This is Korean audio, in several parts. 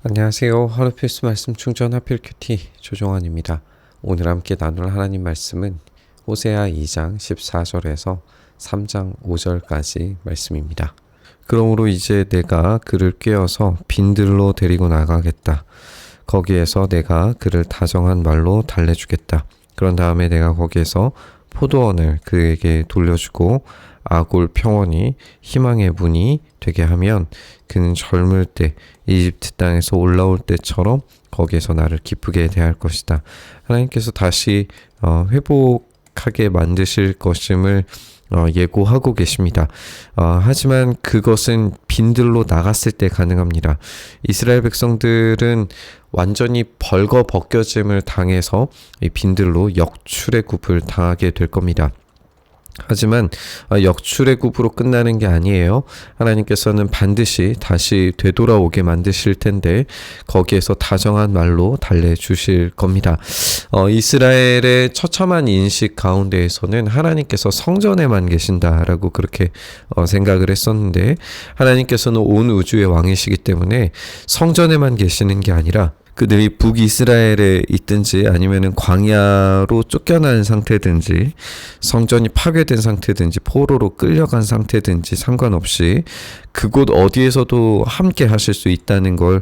안녕하세요. 하루 필수 말씀 충전 하필 큐티 조종환입니다. 오늘 함께 나눌 하나님 말씀은 호세아 2장 14절에서 3장 5절까지 말씀입니다. 그러므로 이제 내가 그를 꾀어서 빈들로 데리고 나가겠다. 거기에서 내가 그를 다정한 말로 달래주겠다. 그런 다음에 내가 거기에서 포도원을 그에게 돌려주고 아골 평원이 희망의 문이 되게 하면 그는 젊을 때 이집트 땅에서 올라올 때처럼 거기에서 나를 기쁘게 대할 것이다. 하나님께서 다시 회복하게 만드실 것임을 예고하고 계십니다. 하지만 그것은 빈들로 나갔을 때 가능합니다. 이스라엘 백성들은 완전히 벌거벗겨짐을 당해서 이 빈들로 역출의 굽을 당하게 될 겁니다. 하지만 역출의 굽으로 끝나는 게 아니에요. 하나님께서는 반드시 다시 되돌아오게 만드실 텐데 거기에서 다정한 말로 달래주실 겁니다. 이스라엘의 처참한 인식 가운데에서는 하나님께서 성전에만 계신다라고 그렇게 생각을 했었는데 하나님께서는 온 우주의 왕이시기 때문에 성전에만 계시는 게 아니라 그들이 북이스라엘에 있든지 아니면은 광야로 쫓겨난 상태든지 성전이 파괴된 상태든지 포로로 끌려간 상태든지 상관없이 그곳 어디에서도 함께 하실 수 있다는 걸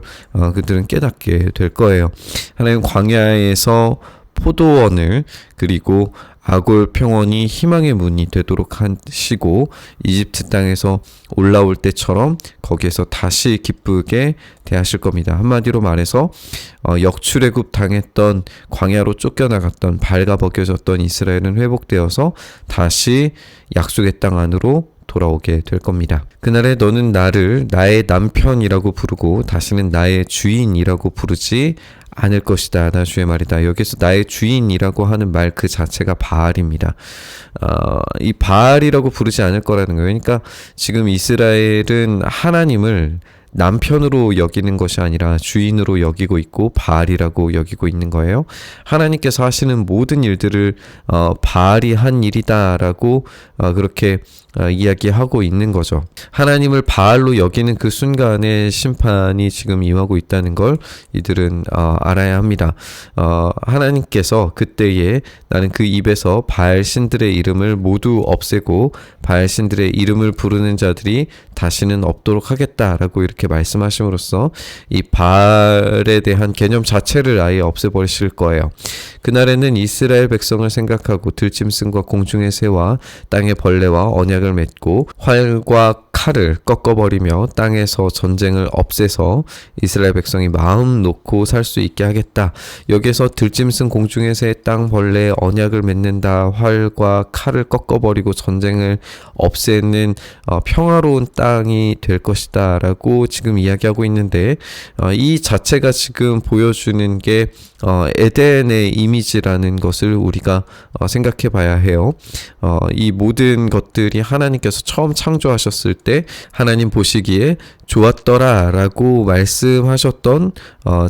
그들은 깨닫게 될 거예요. 하나님 광야에서 포도원을 그리고 아골 평원이 희망의 문이 되도록 하시고 이집트 땅에서 올라올 때처럼 거기에서 다시 기쁘게 대하실 겁니다. 한마디로 말해서 역출의 굽 당했던 광야로 쫓겨나갔던 발가벗겨졌던 이스라엘은 회복되어서 다시 약속의 땅 안으로 돌아오게 될 겁니다. 그날에 너는 나를 나의 남편이라고 부르고 다시는 나의 주인이라고 부르지 않을 것이다. 나 주의 말이다. 여기서 나의 주인이라고 하는 말 그 자체가 바알입니다. 이 바알이라고 부르지 않을 거라는 거예요. 그러니까 지금 이스라엘은 하나님을 남편으로 여기는 것이 아니라 주인으로 여기고 있고 바알이라고 여기고 있는 거예요. 하나님께서 하시는 모든 일들을 바알이 한 일이다라고 그렇게 이야기하고 있는 거죠. 하나님을 바알로 여기는 그 순간에 심판이 지금 임하고 있다는 걸 이들은 알아야 합니다. 하나님께서 그때에 나는 그 입에서 바알 신들의 이름을 모두 없애고 바알 신들의 이름을 부르는 자들이 다시는 없도록 하겠다라고 이렇게 말씀하심으로써 이 바알에 대한 개념 자체를 아예 없애버리실 거예요. 그날에는 이스라엘 백성을 생각하고 들짐승과 공중의 새와 땅의 벌레와 언약을 맺고 활과 칼을 꺾어버리며 땅에서 전쟁을 없애서 이스라엘 백성이 마음 놓고 살 수 있게 하겠다. 여기에서 들짐승 공중의 새 땅 벌레 언약을 맺는다. 활과 칼을 꺾어버리고 전쟁을 없애는 평화로운 땅이 될 것이다 라고 지금 이야기하고 있는데 이 자체가 지금 보여주는 게 에덴의 이미지라는 것을 우리가 생각해 봐야 해요. 이 모든 것들이 하나님께서 처음 창조하셨을 때 하나님 보시기에 좋았더라 라고 말씀하셨던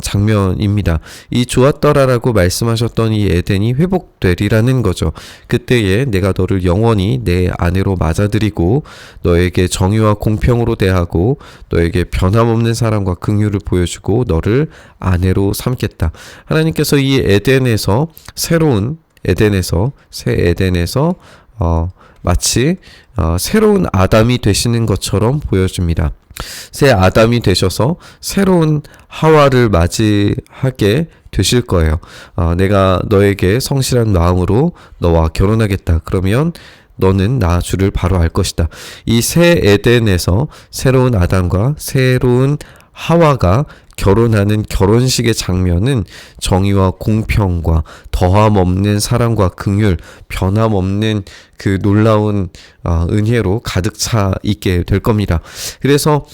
장면입니다. 이 좋았더라 라고 말씀하셨던 이 에덴이 회복되리라는 거죠. 그때에 내가 너를 영원히 내 아내로 맞아들이고 너에게 정의와 공평으로 대하고 너에게 변함없는 사랑과 긍휼을 보여주고 너를 아내로 삼겠다. 하나님께서 이 에덴에서 새로운 에덴에서 새 에덴에서 마치 새로운 아담이 되시는 것처럼 보여줍니다. 새 아담이 되셔서 새로운 하와를 맞이하게 되실 거예요. 내가 너에게 성실한 마음으로 너와 결혼하겠다. 그러면 너는 나 주를 바로 알 것이다. 이 새 에덴에서 새로운 아담과 새로운 하와가 결혼하는 결혼식의 장면은 정의와 공평과 더함없는 사랑과 긍휼, 변함없는 그 놀라운 은혜로 가득 차 있게 될 겁니다. 그래서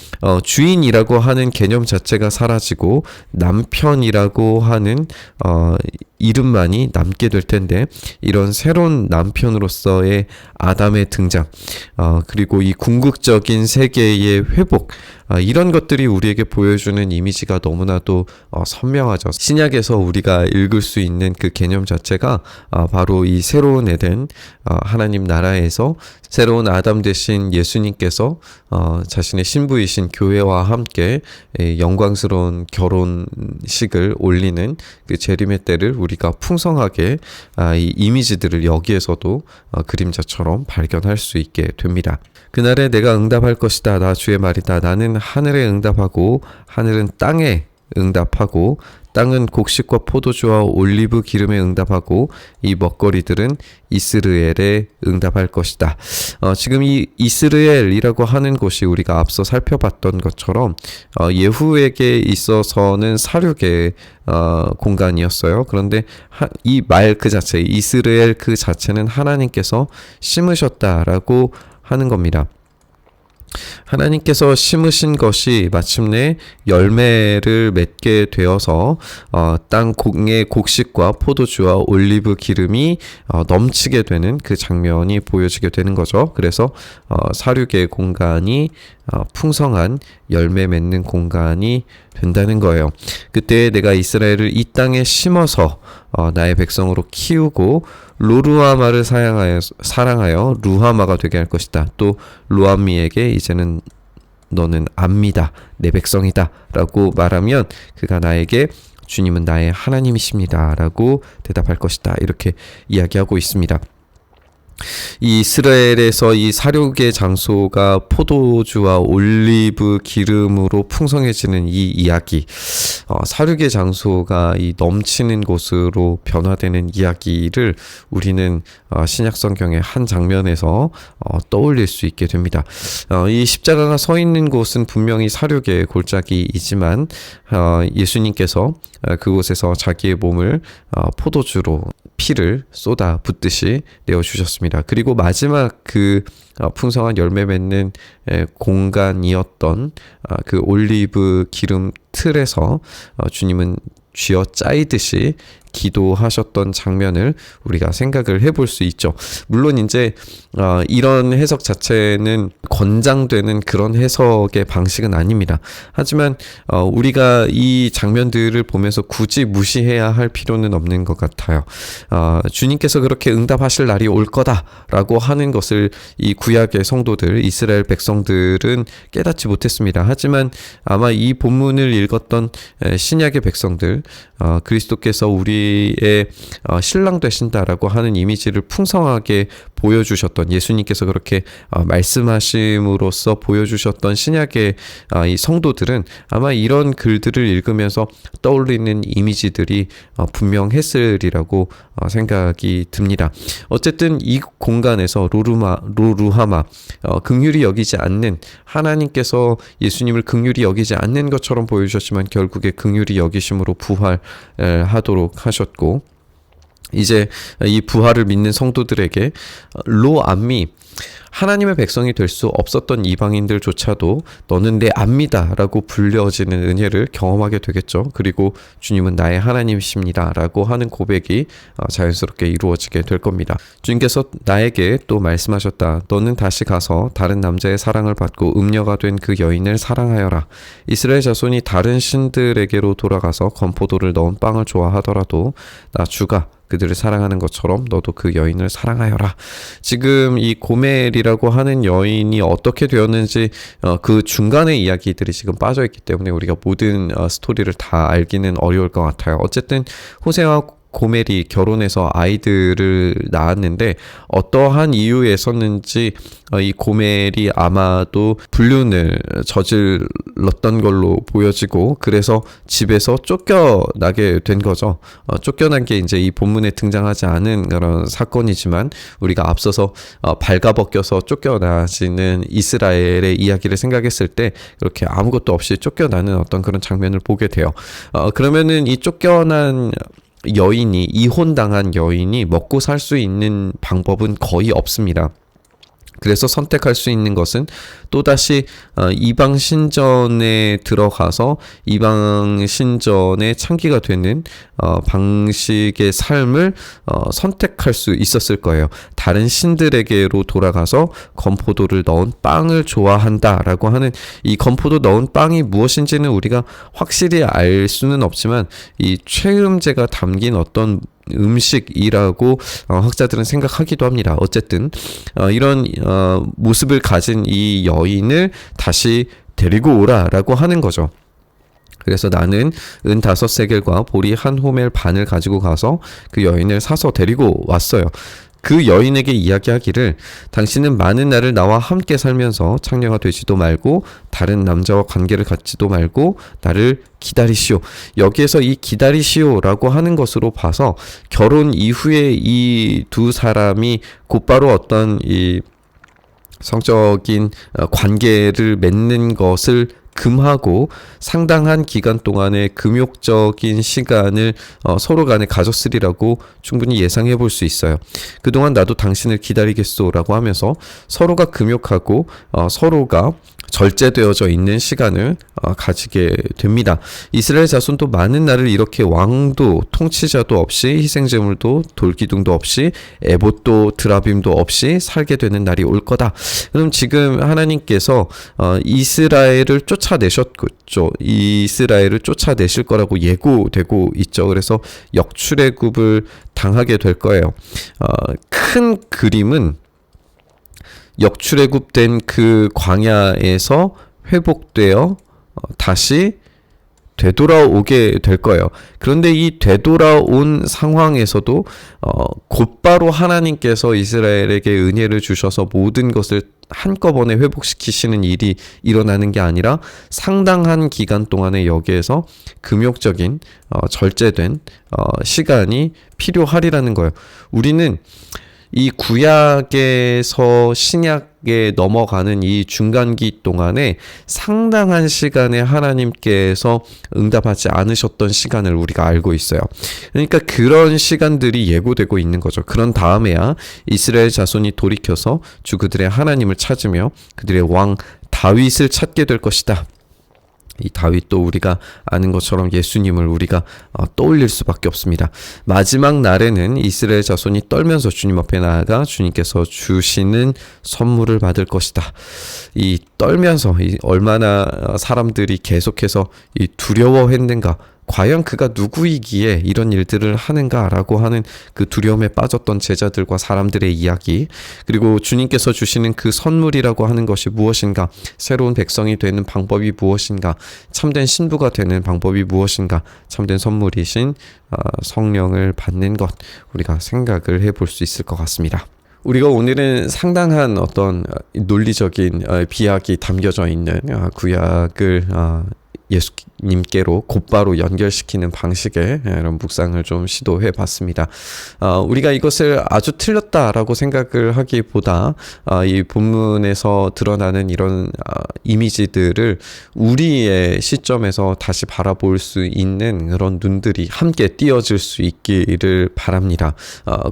주인이라고 하는 개념 자체가 사라지고 남편이라고 하는 이름만이 남게 될 텐데 이런 새로운 남편으로서의 아담의 등장 그리고 이 궁극적인 세계의 회복 이런 것들이 우리에게 보여주는 이미지가 너무나도 선명하죠. 신약에서 우리가 읽을 수 있는 그 개념 자체가 바로 이 새로운 에덴 하나님 하나님 나라에서 새로운 아담 되신 예수님께서 자신의 신부이신 교회와 함께 영광스러운 결혼식을 올리는 그 재림의 때를 우리가 풍성하게 이 이미지들을 여기에서도 그림자처럼 발견할 수 있게 됩니다. 그날에 내가 응답할 것이다. 나 주의 말이다. 나는 하늘에 응답하고 하늘은 땅에 응답하고 땅은 곡식과 포도주와 올리브 기름에 응답하고 이 먹거리들은 이스라엘에 응답할 것이다. 지금 이 이스라엘이라고 하는 곳이 우리가 앞서 살펴봤던 것처럼 예후에게 있어서는 사륙의 공간이었어요. 그런데 이 말 그 자체, 이스라엘 그 자체는 하나님께서 심으셨다라고 하는 겁니다. 하나님께서 심으신 것이 마침내 열매를 맺게 되어서 땅의 곡식과 포도주와 올리브 기름이 넘치게 되는 그 장면이 보여지게 되는 거죠. 그래서 사륙의 공간이 풍성한 열매 맺는 공간이 된다는 거예요. 그때 내가 이스라엘을 이 땅에 심어서 나의 백성으로 키우고 로루하마를 사랑하여 루하마가 되게 할 것이다. 또 루아미에게 이제는 너는 압니다. 내 백성이다. 라고 말하면 그가 나에게 주님은 나의 하나님이십니다. 라고 대답할 것이다. 이렇게 이야기하고 있습니다. 이 이스라엘에서 이 사륙의 장소가 포도주와 올리브 기름으로 풍성해지는 이 이야기, 사륙의 장소가 이 넘치는 곳으로 변화되는 이야기를 우리는 신약 성경의 한 장면에서 떠올릴 수 있게 됩니다. 이 십자가가 서 있는 곳은 분명히 사륙의 골짜기이지만 예수님께서 그곳에서 자기의 몸을 포도주로 피를 쏟아 붓듯이 내어주셨습니다. 그리고 마지막 그 풍성한 열매 맺는 공간이었던 그 올리브 기름 틀에서 주님은 쥐어 짜이듯이 기도하셨던 장면을 우리가 생각을 해볼 수 있죠. 물론 이제 이런 해석 자체는 권장되는 그런 해석의 방식은 아닙니다. 하지만 우리가 이 장면들을 보면서 굳이 무시해야 할 필요는 없는 것 같아요. 주님께서 그렇게 응답하실 날이 올 거다라고 하는 것을 이 구약의 성도들, 이스라엘 백성들은 깨닫지 못했습니다. 하지만 아마 이 본문을 읽었던 신약의 백성들, 그리스도께서 우리의 신랑 되신다라고 하는 이미지를 풍성하게 보여주셨던, 예수님께서 그렇게 말씀하심으로써 보여주셨던 신약의 이 성도들은 아마 이런 글들을 읽으면서 떠올리는 이미지들이 분명했으리라고 생각이 듭니다. 어쨌든 이 공간에서 로루하마, 긍휼히 여기지 않는, 하나님께서 예수님을 긍휼히 여기지 않는 것처럼 보여주셨지만 결국에 긍휼히 여기심으로 부활하도록 하셨고, 이제 이 부활을 믿는 성도들에게 로암미, 하나님의 백성이 될 수 없었던 이방인들조차도 너는 내 압니다 라고 불려지는 은혜를 경험하게 되겠죠. 그리고 주님은 나의 하나님이십니다 라고 하는 고백이 자연스럽게 이루어지게 될 겁니다. 주님께서 나에게 또 말씀하셨다. 너는 다시 가서 다른 남자의 사랑을 받고 음녀가 된 그 여인을 사랑하여라. 이스라엘 자손이 다른 신들에게로 돌아가서 건포도를 넣은 빵을 좋아하더라도 나 주가 그들을 사랑하는 것처럼 너도 그 여인을 사랑하여라. 지금 이 고멜이라고 하는 여인이 어떻게 되었는지 그 중간의 이야기들이 지금 빠져있기 때문에 우리가 모든 스토리를 다 알기는 어려울 것 같아요. 어쨌든 호세와 고멜이 결혼해서 아이들을 낳았는데 어떠한 이유에서는지 이 고멜이 아마도 불륜을 저질렀던 걸로 보여지고, 그래서 집에서 쫓겨나게 된 거죠. 쫓겨난 게 이제 이 본문에 등장하지 않은 그런 사건이지만 우리가 앞서서 발가벗겨서 쫓겨나지는 이스라엘의 이야기를 생각했을 때 그렇게 아무것도 없이 쫓겨나는 어떤 그런 장면을 보게 돼요. 그러면은 이 쫓겨난 여인이, 이혼당한 여인이 먹고 살 수 있는 방법은 거의 없습니다. 그래서 선택할 수 있는 것은 또다시 이방 신전에 들어가서 이방 신전의 창기가 되는 방식의 삶을 선택할 수 있었을 거예요. 다른 신들에게로 돌아가서 건포도를 넣은 빵을 좋아한다라고 하는, 이 건포도 넣은 빵이 무엇인지는 우리가 확실히 알 수는 없지만 이 최음제가 담긴 어떤 음식이라고 학자들은 생각하기도 합니다. 어쨌든 이런 모습을 가진 이 여인을 다시 데리고 오라라고 하는 거죠. 그래서 나는 은 5세겔과 보리 1호멜 반을 가지고 가서 그 여인을 사서 데리고 왔어요. 그 여인에게 이야기하기를 당신은 많은 날을 나와 함께 살면서 창녀가 되지도 말고 다른 남자와 관계를 갖지도 말고 나를 기다리시오. 여기에서 이 기다리시오라고 하는 것으로 봐서 결혼 이후에 이 두 사람이 곧바로 어떤 이 성적인 관계를 맺는 것을 금하고 상당한 기간 동안의 금욕적인 시간을 서로 간에 가졌으리라고 충분히 예상해 볼 수 있어요. 그동안 나도 당신을 기다리겠소라고 하면서 서로가 금욕하고 서로가 절제되어져 있는 시간을 가지게 됩니다. 이스라엘 자손도 많은 날을 이렇게 왕도 통치자도 없이 희생제물도 돌기둥도 없이 에봇도 드라빔도 없이 살게 되는 날이 올 거다. 그럼 지금 하나님께서 이스라엘을 쫓아내셨죠. 이스라엘을 쫓아내실 거라고 예고되고 있죠. 그래서 역출애굽을 당하게 될 거예요. 큰 그림은 역출애굽된 그 광야에서 회복되어 다시 되돌아오게 될 거예요. 그런데 이 되돌아온 상황에서도 곧바로 하나님께서 이스라엘에게 은혜를 주셔서 모든 것을 한꺼번에 회복시키시는 일이 일어나는 게 아니라 상당한 기간 동안에 여기에서 금욕적인 절제된 시간이 필요하리라는 거예요. 우리는 이 구약에서 신약에 넘어가는 이 중간기 동안에 상당한 시간에 하나님께서 응답하지 않으셨던 시간을 우리가 알고 있어요. 그러니까 그런 시간들이 예고되고 있는 거죠. 그런 다음에야 이스라엘 자손이 돌이켜서 주 그들의 하나님을 찾으며 그들의 왕 다윗을 찾게 될 것이다. 이 다윗도 우리가 아는 것처럼 예수님을 우리가 떠올릴 수밖에 없습니다. 마지막 날에는 이스라엘 자손이 떨면서 주님 앞에 나아가 주님께서 주시는 선물을 받을 것이다. 이 떨면서 얼마나 사람들이 계속해서 두려워했는가, 과연 그가 누구이기에 이런 일들을 하는가라고 하는 그 두려움에 빠졌던 제자들과 사람들의 이야기, 그리고 주님께서 주시는 그 선물이라고 하는 것이 무엇인가, 새로운 백성이 되는 방법이 무엇인가, 참된 신부가 되는 방법이 무엇인가, 참된 선물이신 성령을 받는 것, 우리가 생각을 해볼 수 있을 것 같습니다. 우리가 오늘은 상당한 어떤 논리적인 비약이 담겨져 있는 구약을 예수님께로 곧바로 연결시키는 방식의 이런 묵상을 좀 시도해 봤습니다. 우리가 이것을 아주 틀렸다라고 생각을 하기보다 이 본문에서 드러나는 이런 이미지들을 우리의 시점에서 다시 바라볼 수 있는 그런 눈들이 함께 띄어질 수 있기를 바랍니다.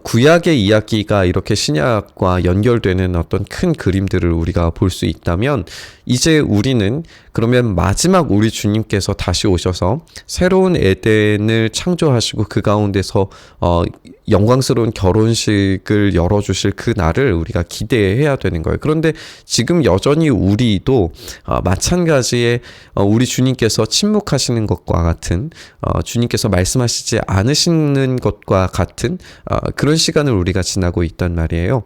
구약의 이야기가 이렇게 신약과 연결되는 어떤 큰 그림들을 우리가 볼 수 있다면, 이제 우리는 그러면 마지막 우리 주님께서 다시 오셔서 새로운 에덴을 창조하시고 그 가운데서 영광스러운 결혼식을 열어주실 그 날을 우리가 기대해야 되는 거예요. 그런데 지금 여전히 우리도 마찬가지의 우리 주님께서 침묵하시는 것과 같은, 주님께서 말씀하시지 않으시는 것과 같은 그런 시간을 우리가 지나고 있단 말이에요.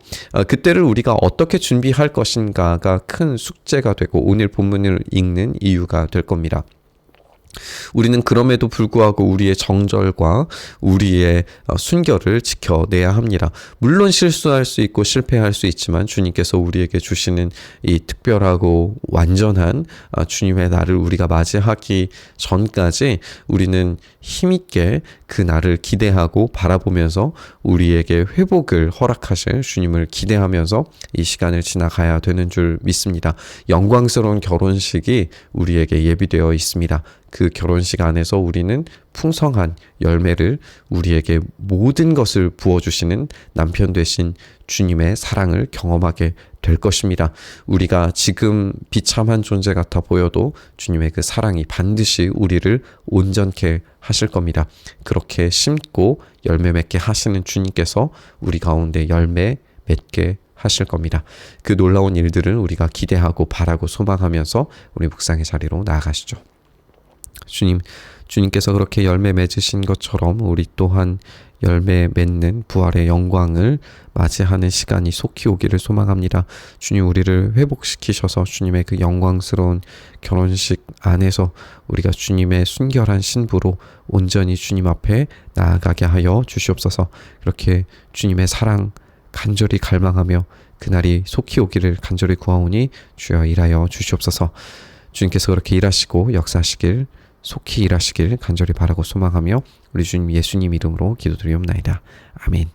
그때를 우리가 어떻게 준비할 것인가가 큰 숙제가 되고 오늘 본문을 읽는 이유가 될 겁니다. 우리는 그럼에도 불구하고 우리의 정절과 우리의 순결을 지켜내야 합니다. 물론 실수할 수 있고 실패할 수 있지만 주님께서 우리에게 주시는 이 특별하고 완전한 주님의 날을 우리가 맞이하기 전까지 우리는 힘있게 그 날을 기대하고 바라보면서 우리에게 회복을 허락하실 주님을 기대하면서 이 시간을 지나가야 되는 줄 믿습니다. 영광스러운 결혼식이 우리에게 예비되어 있습니다. 그 결혼식 안에서 우리는 풍성한 열매를, 우리에게 모든 것을 부어주시는 남편 되신 주님의 사랑을 경험하게 될 것입니다. 우리가 지금 비참한 존재 같아 보여도 주님의 그 사랑이 반드시 우리를 온전케 하실 겁니다. 그렇게 심고 열매 맺게 하시는 주님께서 우리 가운데 열매 맺게 하실 겁니다. 그 놀라운 일들을 우리가 기대하고 바라고 소망하면서 우리 묵상의 자리로 나아가시죠. 주님께서 그렇게 열매 맺으신 것처럼 우리 또한 열매 맺는 부활의 영광을 맞이하는 시간이 속히 오기를 소망합니다. 주님, 우리를 회복시키셔서 주님의 그 영광스러운 결혼식 안에서 우리가 주님의 순결한 신부로 온전히 주님 앞에 나아가게 하여 주시옵소서. 이렇게 주님의 사랑 간절히 갈망하며 그날이 속히 오기를 간절히 구하오니 주여 일하여 주시옵소서. 주님께서 그렇게 일하시고 역사하시길, 속히 일하시길 간절히 바라고 소망하며 우리 주님 예수님 이름으로 기도드리옵나이다. 아멘.